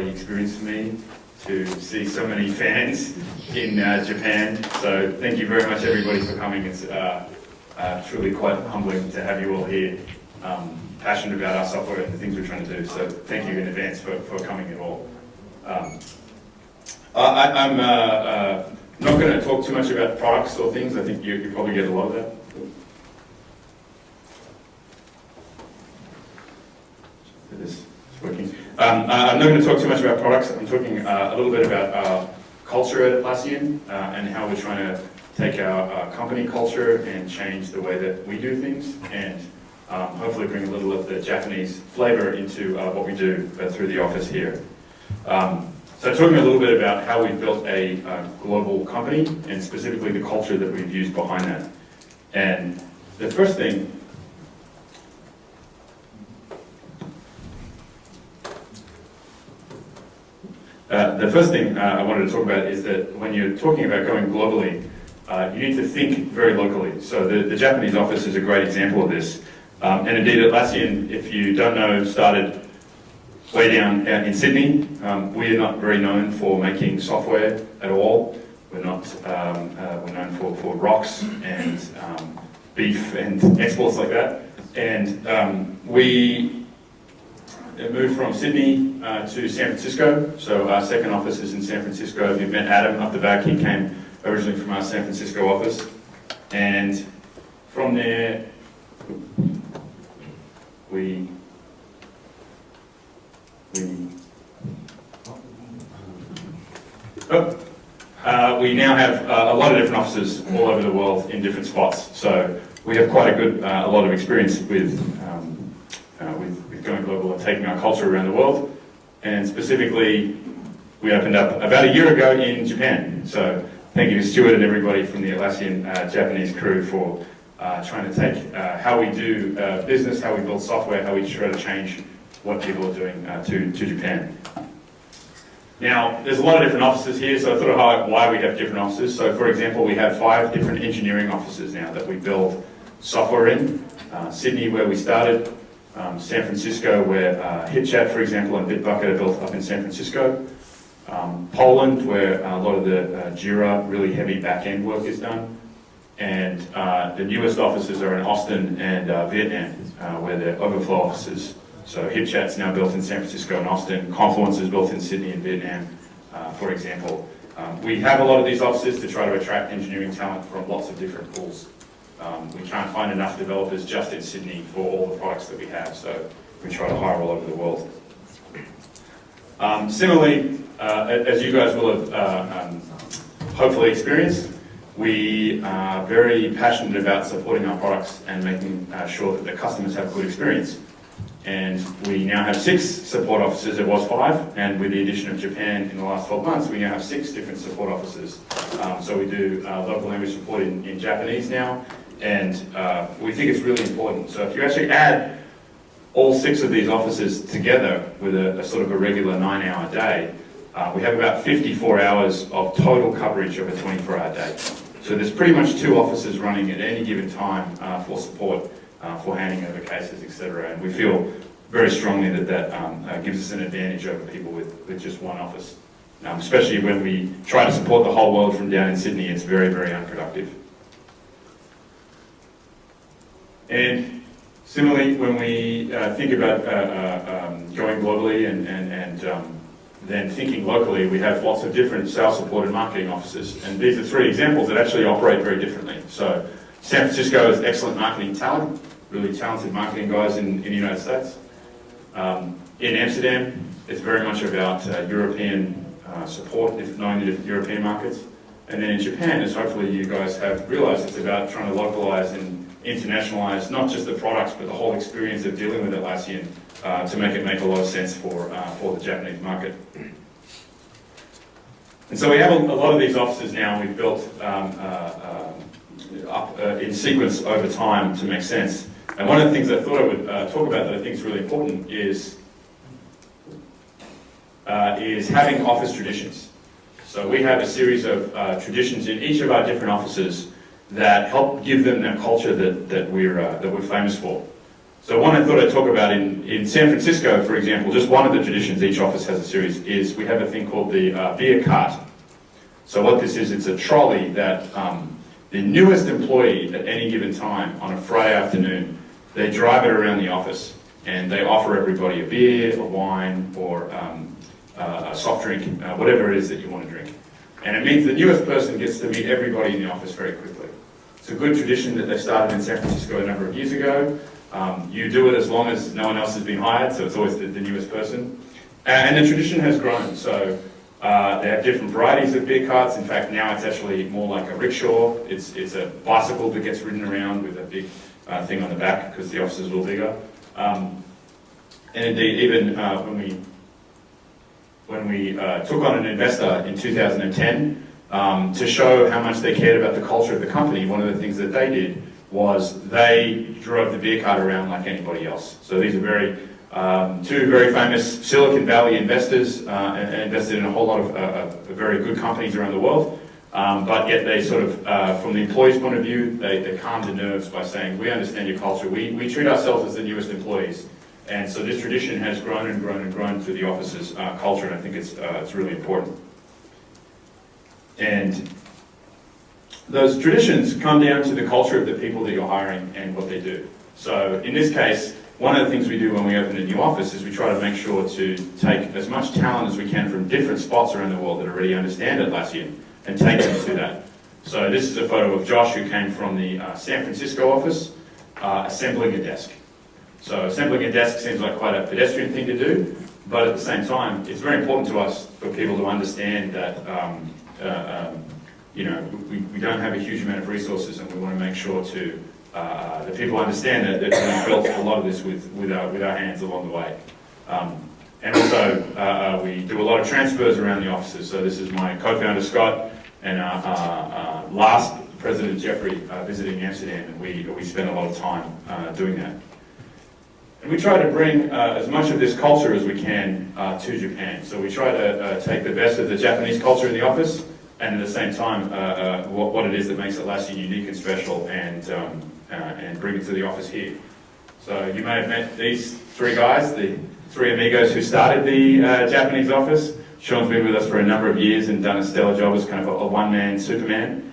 experience for me to see so many fans in Japan. So thank you very much, everybody, for coming. It's truly quite humbling to have you all here, passionate about our software and the things we're trying to do. So thank you in advance for coming at all. I'm not going to talk too much about products or things. I think you probably get a lot of that. This is working. I'm not going to talk too much about products. I'm talking a little bit about our culture at Atlassian and how we're trying to take our company culture and change the way that we do things, and hopefully bring a little of the Japanese flavor into what we do through the office here. So talking a little bit about how we've built a global company, and specifically the culture that we've used behind that. And the first thing I wanted to talk about is that when you're talking about going globally, you need to think very locally. So the Japanese office is a great example of this. And indeed, Atlassian, if you don't know, started way down in Sydney. We are not very known for making software at all. We're not. We're known for rocks and beef and exports like that. And we moved from Sydney to San Francisco. So our second office is in San Francisco. You've met Adam up the back. He came originally from our San Francisco office. And from there, we now have a lot of different offices all over the world in different spots. So we have quite a lot of experience with going global and taking our culture around the world. And specifically, we opened up about a year ago in Japan. So thank you to Stuart and everybody from the Atlassian Japanese crew for trying to take how we do business, how we build software, how we try to change what people are doing to Japan. Now, there's a lot of different offices here, so I thought I'd highlight why we have different offices. So, for example, we have 5 different engineering offices now that we build software in. Sydney, where we started. San Francisco, where HitChat, for example, and Bitbucket are built up in San Francisco. Poland, where a lot of the Jira, really heavy back-end work is done. And the newest offices are in Austin and Vietnam, where they're overflow offices. So HitChat's now built in San Francisco and Austin. Confluence is built in Sydney and Vietnam, for example. We have a lot of these offices to try to attract engineering talent from lots of different pools. We can't find enough developers just in Sydney for all the products that we have, so we try to hire all over the world. Similarly, as you guys will have hopefully experienced, we are very passionate about supporting our products and making sure that the customers have a good experience. And we now have 6 support offices. There was 5, and with the addition of Japan in the last 12 months, we now have 6 different support offices. So we do local language support in Japanese now, and we think it's really important. So if you actually add all 6 of these offices together with a sort of a regular 9-hour day, we have about 54 hours of total coverage of a 24-hour day. So there's pretty much 2 offices running at any given time for support, for handing over cases, etc. And we feel very strongly that gives us an advantage over people with just one office. Especially when we try to support the whole world from down in Sydney, it's very, very unproductive. And similarly, when we think about going globally and then thinking locally, we have lots of different sales support and marketing offices. And these are 3 examples that actually operate very differently. So San Francisco has excellent marketing talent, really talented marketing guys in the United States. In Amsterdam, it's very much about European support, knowing the different European markets. And then in Japan, as hopefully you guys have realized, it's about trying to localize and internationalize not just the products, but the whole experience of dealing with Atlassian to make it make a lot of sense for the Japanese market. And so we have a lot of these offices now. We've built up in sequence over time to make sense. And one of the things I thought I would talk about that I think is really important is having office traditions. So we have a series of traditions in each of our different offices that help give them that culture that we're famous for. So one I thought I'd talk about in San Francisco, for example, just one of the traditions, each office has a series, is we have a thing called the beer cart. So what this is, it's a trolley that the newest employee at any given time on a Friday afternoon, they drive it around the office and they offer everybody a beer, a wine, or a soft drink, whatever it is that you want to drink. And it means the newest person gets to meet everybody in the office very quickly. It's a good tradition that they started in San Francisco a number of years ago. You do it as long as no one else has been hired, so it's always the newest person. And the tradition has grown, so they have different varieties of beer carts. In fact, now it's actually more like a rickshaw. It's a bicycle that gets ridden around with a big thing on the back because the office is a little bigger. And indeed, even when we took on an investor in 2010 to show how much they cared about the culture of the company, one of the things that they did was they drove the beer cart around like anybody else. So these are two very famous Silicon Valley investors and invested in a whole lot of very good companies around the world. But yet they sort of, from the employees' point of view, they calmed the nerves by saying, we understand your culture, we treat ourselves as the newest employees. And so this tradition has grown and grown and grown through the office's culture, and I think it's really important. And those traditions come down to the culture of the people that you're hiring and what they do. So in this case, one of the things we do when we open a new office is we try to make sure to take as much talent as we can from different spots around the world that already understand Atlassian and take them to that. So this is a photo of Josh, who came from the San Francisco office, assembling a desk. So assembling a desk seems like quite a pedestrian thing to do, but at the same time, it's very important to us for people to understand that we don't have a huge amount of resources, and we want to make sure that people understand that we've built a lot of this with our hands along the way. And also, we do a lot of transfers around the offices. So this is my co-founder Scott and last President Jeffrey visiting Amsterdam, and we spend a lot of time doing that. And we try to bring as much of this culture as we can to Japan. So we try to take the best of the Japanese culture in the office, and at the same time, what it is that makes Atlassian unique and special, and bring it to the office here. So you may have met these three guys, the three amigos who started the Japanese office. Sean's been with us for a number of years and done a stellar job as kind of a one-man Superman.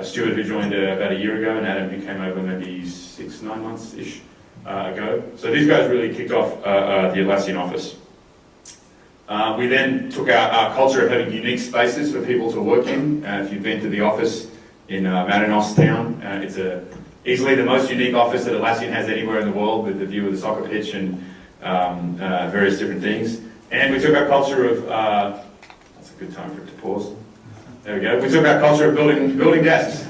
Stuart, who joined about a year ago, and Adam, who came over maybe 6-9 months-ish ago. So these guys really kicked off the Atlassian office. We then took our culture of having unique spaces for people to work in. If you've been to the office in Mananos town, it's easily the most unique office that Atlassian has anywhere in the world, with the view of the soccer pitch and various different things. And we took our culture of, that's a good time for it to pause. There we go. We took our culture of building desks.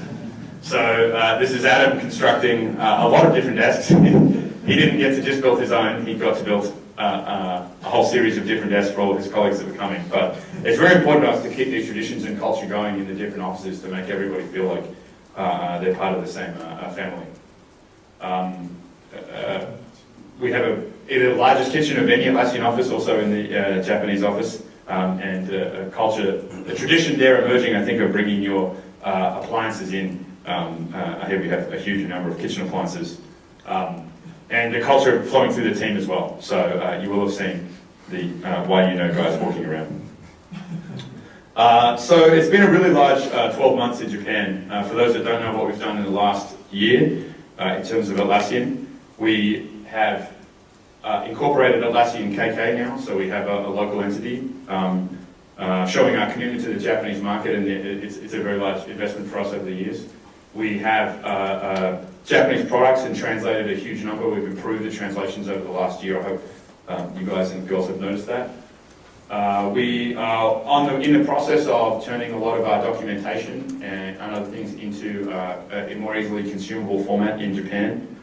So this is Adam constructing a lot of different desks. He didn't get to just build his own, he got to build a whole series of different desks for all of his colleagues that were coming. But it's very important to us to keep these traditions and culture going in the different offices to make everybody feel like they're part of the same family. We have either the largest kitchen of any Atlassian office, also in the Japanese office, and a culture, a tradition there emerging, I think, of bringing your appliances in. Here we have a huge number of kitchen appliances. And the culture flowing through the team as well. So you will have seen the why you know guys walking around. So it's been a really large 12 months in Japan. For those that don't know what we've done in the last year in terms of Atlassian, we have incorporated Atlassian KK now, so we have a local entity showing our commitment to the Japanese market, and it's a very large investment for us over the years. We have Japanese products and translated a huge number. We've improved the translations over the last year. I hope you guys and girls have noticed that. We are in the process of turning a lot of our documentation and other things into a more easily consumable format in Japan.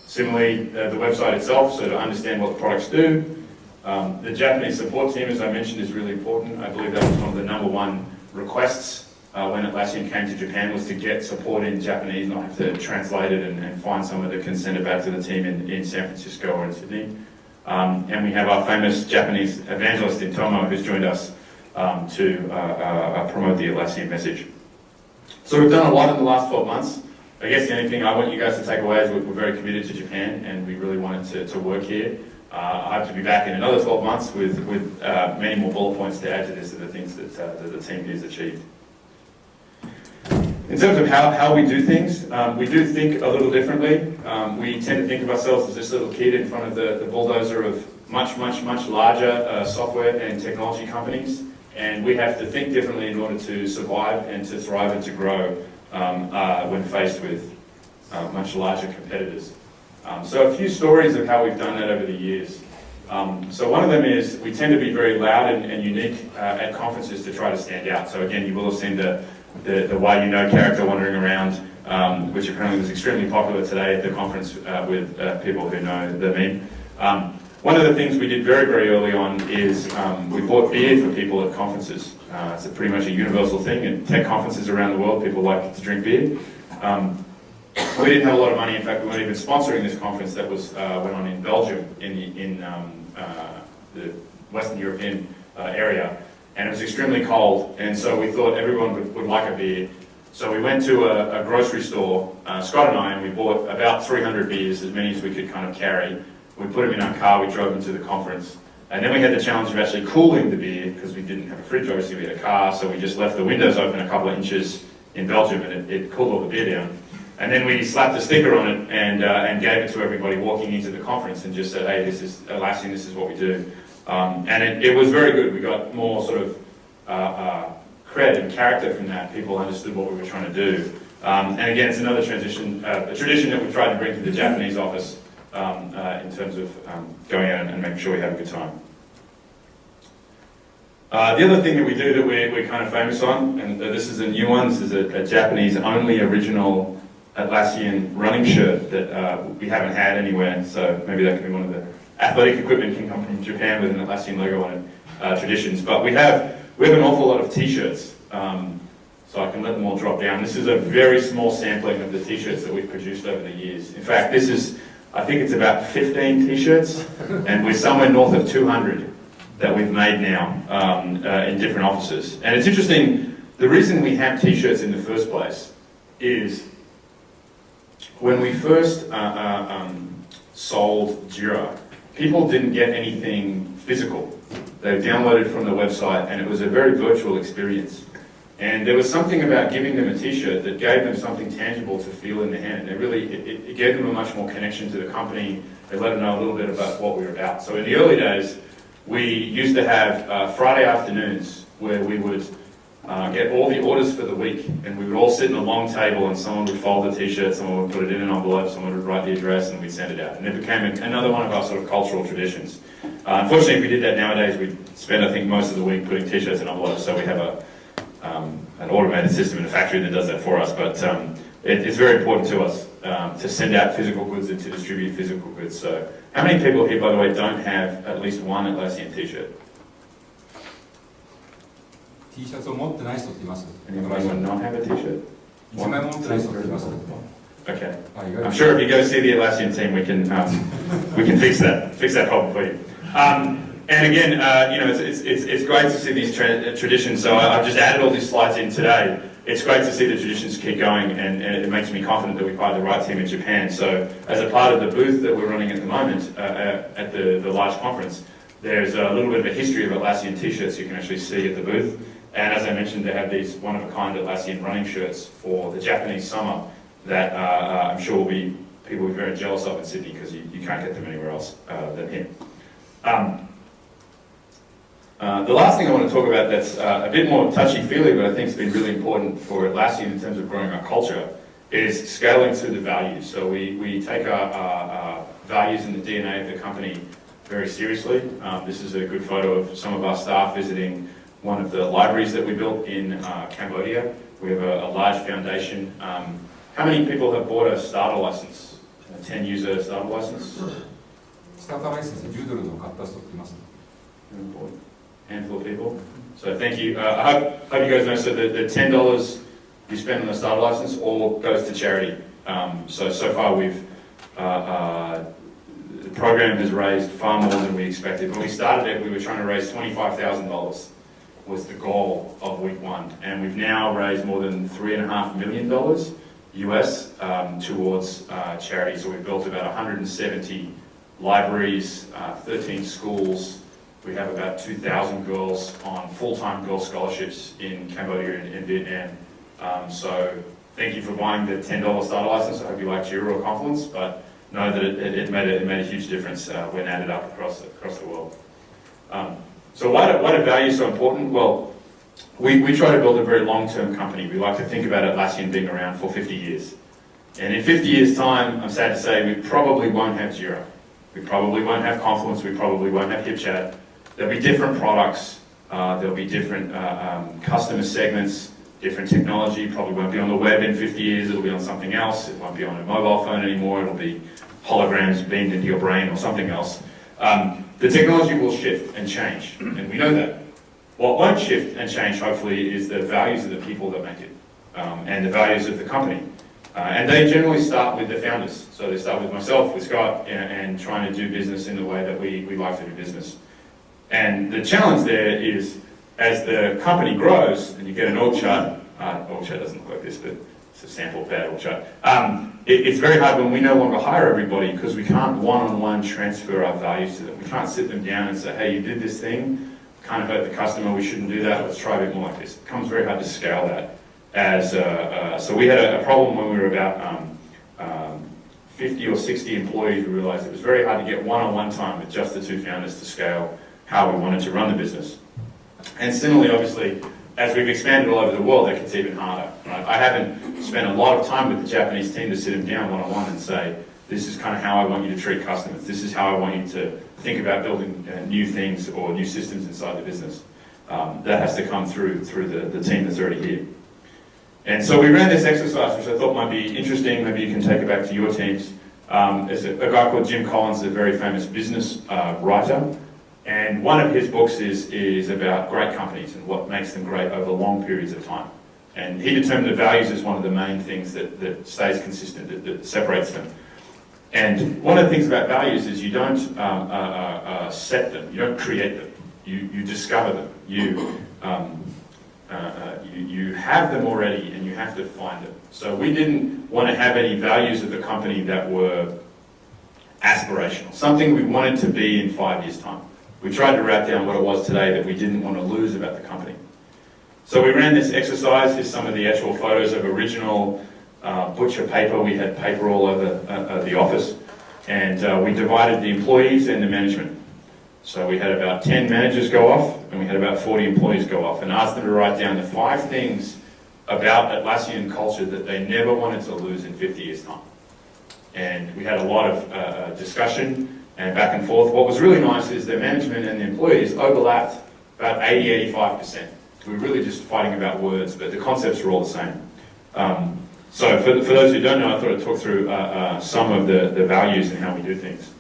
Similarly, the website itself, so to understand what the products do. The Japanese support team, as I mentioned, is really important. I believe that was one of the #1 requests when Atlassian came to Japan, was to get support in Japanese, not have to translate it and find someone that can send it back to the team in San Francisco or in Sydney. And we have our famous Japanese evangelist in Tomo, who's joined us to promote the Atlassian message. So we've done a lot in the last 12 months. I guess the only thing I want you guys to take away is we're very committed to Japan, and we really wanted to work here. I hope to be back in another 12 months with many more bullet points to add to this of the things that the team here has achieved. In terms of how we do things, we do think a little differently. We tend to think of ourselves as this little kid in front of the bulldozer of much larger software and technology companies, and we have to think differently in order to survive and to thrive and to grow when faced with much larger competitors. So a few stories of how we've done that over the years. So one of them is we tend to be very loud and unique at conferences to try to stand out. So again, you will have seen the why you know character wandering around, which apparently was extremely popular today at the conference with people who know the meme. One of the things we did very early on is we bought beer for people at conferences. It's pretty much a universal thing. At tech conferences around the world, people like to drink beer. We didn't have a lot of money. In fact, we weren't even sponsoring this conference that went on in Belgium, in the Western European area. And it was extremely cold, and so we thought everyone would like a beer. So we went to a grocery store, Scott and I, and we bought about 300 beers, as many as we could kind of carry. We put them in our car, we drove them to the conference. And then we had the challenge of actually cooling the beer, because we didn't have a fridge, obviously we had a car, so we just left the windows open a couple of inches in Belgium, and it cooled all the beer down. And then we slapped a sticker on it and gave it to everybody walking into the conference and just said, hey, this is Atlassian, this is what we do. And it was very good. We got more sort of cred and character from that. People understood what we were trying to do. And again, it's another tradition that we tried to bring to the Japanese office in terms of going out and making sure we have a good time. The other thing that we do that we're kind of famous on, and this is a new one, this is a Japanese-only original Atlassian running shirt that we haven't had anywhere, so maybe that could be one of the athletic equipment can come from Japan with an Atlassian logo on it, traditions. But we have an awful lot of T-shirts, so I can let them all drop down. This is a very small sampling of the T-shirts that we've produced over the years. In fact, I think it's about 15 T-shirts, and we're somewhere north of 200 that we've made now in different offices. And it's interesting, the reason we have T-shirts in the first place is when we first sold Jira, people didn't get anything physical. They downloaded from the website, and it was a very virtual experience. And there was something about giving them a T-shirt that gave them something tangible to feel in their hand. It gave them a much more connection to the company. It let them know a little bit about what we were about. So in the early days, we used to have Friday afternoons where we would get all the orders for the week, and we would all sit in a long table, and someone would fold the T-shirt, someone would put it in an envelope, someone would write the address, and we'd send it out. And it became another one of our sort of cultural traditions. Unfortunately, if we did that nowadays, we'd spend, I think, most of the week putting T-shirts in envelopes, so we have an automated system in the factory that does that for us. But it's very important to us to send out physical goods and to distribute physical goods. So how many people here, by the way, don't have at least one Atlassian T-shirt? T シャツを持ってない人っています。 Anyone not have a T-shirt? 一枚持ってない人っています。 Okay. I'm sure if you go see the Atlassian team, we can fix that problem for you. And again, it's great to see these traditions. So I've just added all these slides in today. It's great to see the traditions keep going, and it makes me confident that we've hired the right team in Japan. So as a part of the booth that we're running at the moment at the large conference, there's a little bit of a history of Atlassian T-shirts you can actually see at the booth. And as I mentioned, they have these one-of-a-kind Atlassian running shirts for the Japanese summer that I'm sure people will be very jealous of in Sydney, because you can't get them anywhere else than here. The last thing I want to talk about that's a bit more touchy-feely, but I think it's been really important for Atlassian in terms of growing our culture, is scaling to the values. So we take our values and the DNA of the company very seriously. This is a good photo of some of our staff visiting one of the libraries that we built in Cambodia. We have a large foundation. How many people have bought a starter license? A 10-user starter license? スターターライセンス10ドルの買った人っています。 Handful of people. So thank you. I hope you guys know, so the $10 you spend on the starter license all goes to charity. So far the program has raised far more than we expected. When we started it, we were trying to raise $25,000 was the goal of week one. And we've now raised more than $3.5 million. US towards charity. So we've built about 170 libraries, 13 schools. We have about 2,000 girls on full-time girl scholarships in Cambodia and Vietnam. So thank you for buying the $10 starter license. I hope you like Jira or Confluence, but know that it made a huge difference when added up across the world. So why are values so important? Well, we try to build a very long-term company. We like to think about Atlassian being around for 50 years. And in 50 years' time, I'm sad to say, we probably won't have Jira. We probably won't have Confluence. We probably won't have HipChat. There'll be different products. There'll be different customer segments, different technology. Probably won't be on the web in 50 years. It'll be on something else. It won't be on a mobile phone anymore. It'll be holograms beamed into your brain or something else. The technology will shift and change, and we know that. What won't shift and change, hopefully, is the values of the people that make it, and the values of the company. And they generally start with the founders. So they start with myself, with Scott, and trying to do business in the way that we like to do business. And the challenge there is, as the company grows, and you get an org chart doesn't look like this, but it's a sample bad org chart. It's very hard when we no longer hire everybody because we can't one-on-one transfer our values to them. We can't sit them down and say, hey, you did this thing, kind of hurt the customer, we shouldn't do that, let's try a bit more like this. It becomes very hard to scale that. So we had a problem when we were about 50 or 60 employees. We realized it was very hard to get one-on-one time with just the two founders to scale how we wanted to run the business. And similarly, obviously, as we've expanded all over the world, that gets even harder. Right? I haven't spent a lot of time with the Japanese team to sit them down one-on-one and say, this is kind of how I want you to treat customers. This is how I want you to think about building new things or new systems inside the business. That has to come through the team that's already here. And so we ran this exercise, which I thought might be interesting. Maybe you can take it back to your teams. There's a guy called Jim Collins, a very famous business writer. And one of his books is about great companies and what makes them great over long periods of time. And he determined that values is one of the main things that stays consistent, that separates them. And one of the things about values is you don't set them, you don't create them, you discover them. You have them already and you have to find them. So we didn't want to have any values of the company that were aspirational, something we wanted to be in 5 years' time. We tried to wrap down what it was today that we didn't want to lose about the company. So we ran this exercise. Here's some of the actual photos of original butcher paper. We had paper all over the office. And we divided the employees and the management. So we had about 10 managers go off, and we had about 40 employees go off, and asked them to write down the 5 things about Atlassian culture that they never wanted to lose in 50 years' time. And we had a lot of discussion and back and forth. What was really nice is the management and the employees overlapped about 80-85%. We were really just fighting about words, but the concepts were all the same. So for those who don't know, I thought I'd talk through some of the values and how we do things.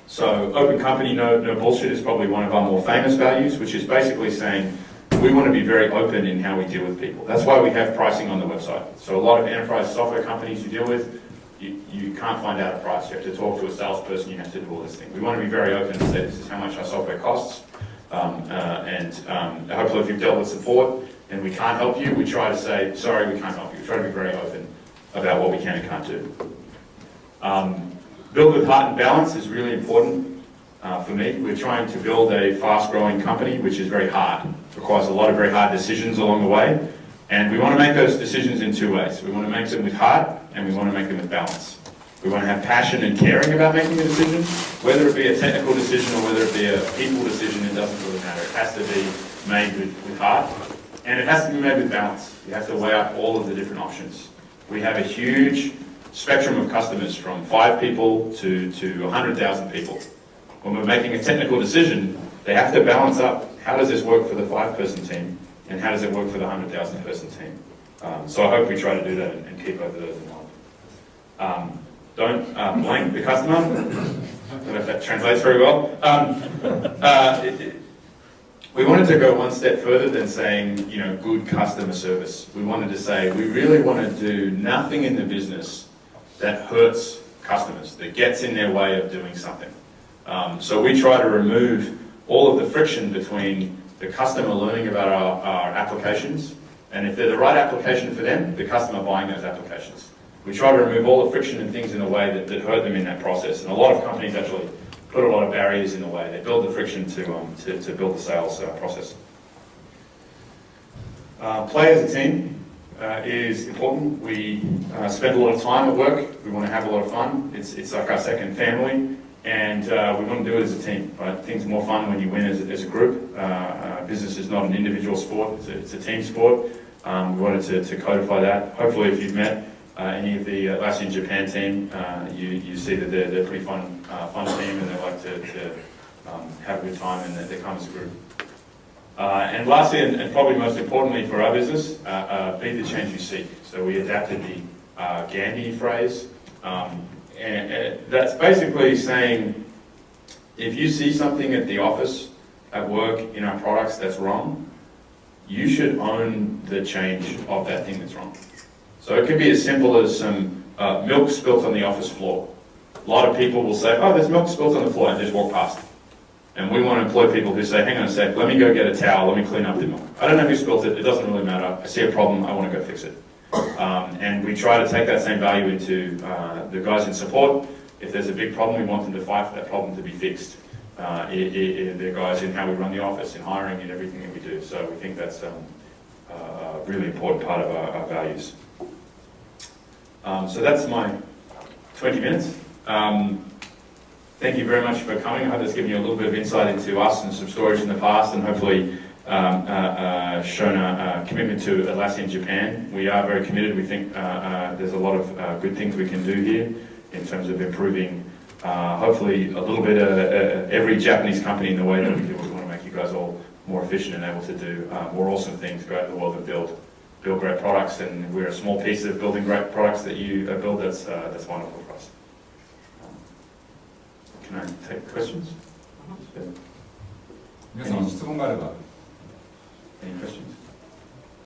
So open company, no bullshit is probably one of our more famous values, which is basically saying we want to be very open in how we deal with people. That's why we have pricing on the website. So a lot of enterprise software companies you deal with, you can't find out a price. You have to talk to a salesperson, you have to do all this thing. We want to be very open and say this is how much our software costs. Hopefully if you've dealt with support and we can't help you, we try to say, sorry, we can't help you. We try to be very open about what we can and can't do. Build with heart and balance is really important for me. We're trying to build a fast-growing company, which is very hard. It requires a lot of very hard decisions along the way. And we want to make those decisions in 2 ways. We want to make them with heart, and we want to make them with balance. We want to have passion and caring about making a decision, whether it be a technical decision or whether it be a people decision, it doesn't really matter. It has to be made with heart, and it has to be made with balance. You have to weigh up all of the different options. We have a huge spectrum of customers from 5 people to 100,000 people. When we're making a technical decision, they have to balance up how does this work for the 5-person team and how does it work for the 100,000-person team. So I hope we try to do that and keep both of those in mind. Don't blank the customer. I don't know if that translates very well. We wanted to go one step further than saying, good customer service. We wanted to say we really want to do nothing in the business that hurts customers, that gets in their way of doing something. So we try to remove all of the friction between the customer learning about our applications And if they're the right application for them, the customer buying those applications. We try to remove all the friction and things in the way that hurt them in that process. And a lot of companies actually put a lot of barriers in the way. They build the friction to build the sales process. Play as a team is important. We spend a lot of time at work. We want to have a lot of fun. It's like our second family, and we want to do it as a team. Right? Things are more fun when you win as a group. Business is not an individual sport. It's a team sport. We wanted to codify that. Hopefully, if you've met any of the Atlassian Japan team, you see that they're a pretty fun team, and they like to have a good time, and they come as a group. And lastly, and probably most importantly for our business, be the change you seek. So we adapted the Gandhi phrase, and that's basically saying, if you see something at the office, at work, in our products that's wrong, you should own the change of that thing that's wrong. So it could be as simple as some milk spilt on the office floor. A lot of people will say, oh, there's milk spilt on the floor, and just walk past it. And we want to employ people who say, hang on a sec, let me go get a towel, let me clean up the milk. I don't know who spilt it, it doesn't really matter. I see a problem, I want to go fix it. And we try to take that same value into the guys in support. If there's a big problem, we want them to fight for that problem to be fixed. The guys in how we run the office, in hiring, and everything that we do. So we think that's a really important part of our values. So that's my 20 minutes. Thank you very much for coming. I hope that's given you a little bit of insight into us and some stories from the past, and hopefully shown a commitment to Atlassian Japan. We are very committed. We think there's a lot of good things we can do here in terms of improving, hopefully, a little bit of every Japanese company in the way that we do. We want to make you guys all more efficient and able to do more awesome things, go out in the world and build great products. And we're a small piece of building great products that you build. That's wonderful for us. Can I take questions? 皆さん質問があれば。Any questions?